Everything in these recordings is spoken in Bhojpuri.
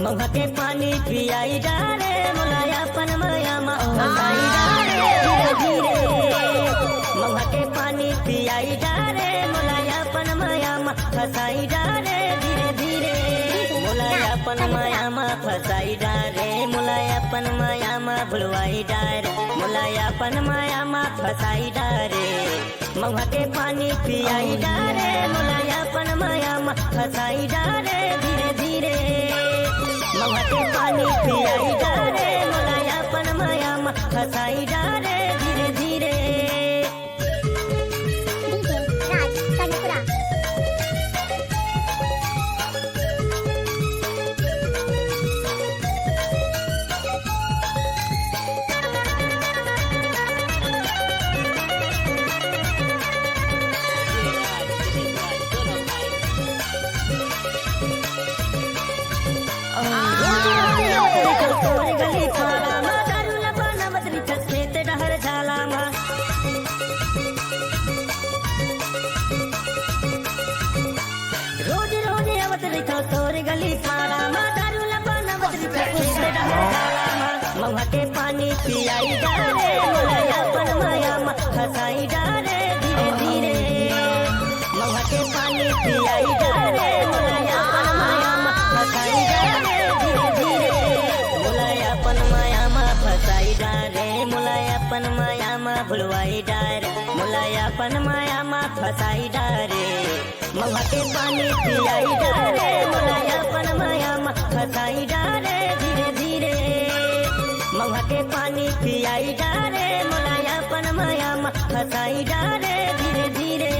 महुआ के पानी पियाई डारे मुलायापन माया मा फसाई डारे धीरे धीरे। महुआ के पानी पियाई डारे मुलायापन माया मा फसाई डारे धीरे धीरे। मुलायापन माया मा फसाई डारे मुलायापन माया मा भुलवाई डारे मुलायापन माया मा फसाई डारे। महुआ के पानी पियाई डारे मुलायापन माया मा फसाई डारे धीरे धीरे। महुआ के पानी पियाई डारे मुलायापन माया मा फसाई डारे धीरे धीरे। गली पारा मा दारू लबाना बदली खेत डहर झाला मा। रोज रोज आवत रही तोर गली पारा मा दारू लबाना बदली खेत डहर झाला मा। महुआ के पानी पियाई डारे मुलायापन माया मा फसाई डारे धीरे धीरे। महुआ के पानी पियाई डारे मुलायापन माया मा फसाई डारे धीरे धीरे। मुलायापन माया मा फसाई डारे मुलायापन माया मा भुलवाई डारे मुलायापन माया मा फसाई डारे। महुआ के पानी पियाई डारे मुलायापन माया मा फसाई डारे धीरे धीरे। महुआ के पानी पियाई डारे मुलायापन माया मा फसाई डारे धीरे धीरे।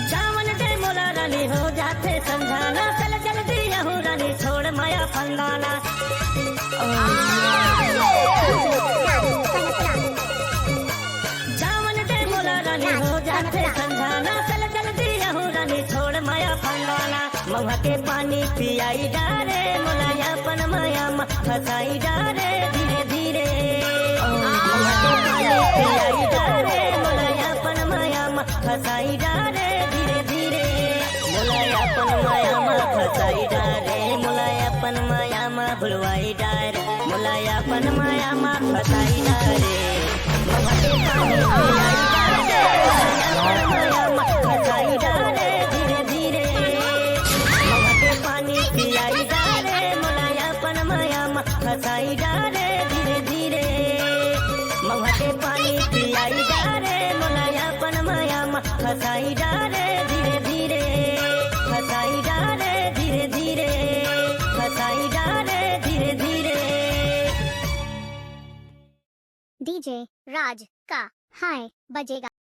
जावन दे मोला रानी हो जाते समझाना चल जल्दी यहू रानी छोड़ माया फंदाना। जावन दे मोला रानी हो जाते समझाना चल जल्दी यहू रानी छोड़ माया फंदाना। महुआ के पानी पियाई डारे मुलायापन माया मा फसाई डारे धीरे धीरे। महुआ के पानी पियाई डारे मुलायापन माया मा फसाई डारे धीरे धीरे। मुलायापन माया मा फसाई डारे मुलायापन माया मा भुलवाई डारे मुलायापन माया मा फसाई डारे। महुआ के पानी पियाई डारे मुलायापन माया मा फसाई डारे धीरे धीरे। महुआ के पानी पियाई डारे मुलायापन माया मा फसाई डारे धीरे धीरे। महुआ के पानी पियाई डारे मुलायापन माया मा फसाई डारे धीरे धीरे। फसाई डारे धीरे धीरे फसाई डारे धीरे धीरे। डीजे राज का हाय बजेगा।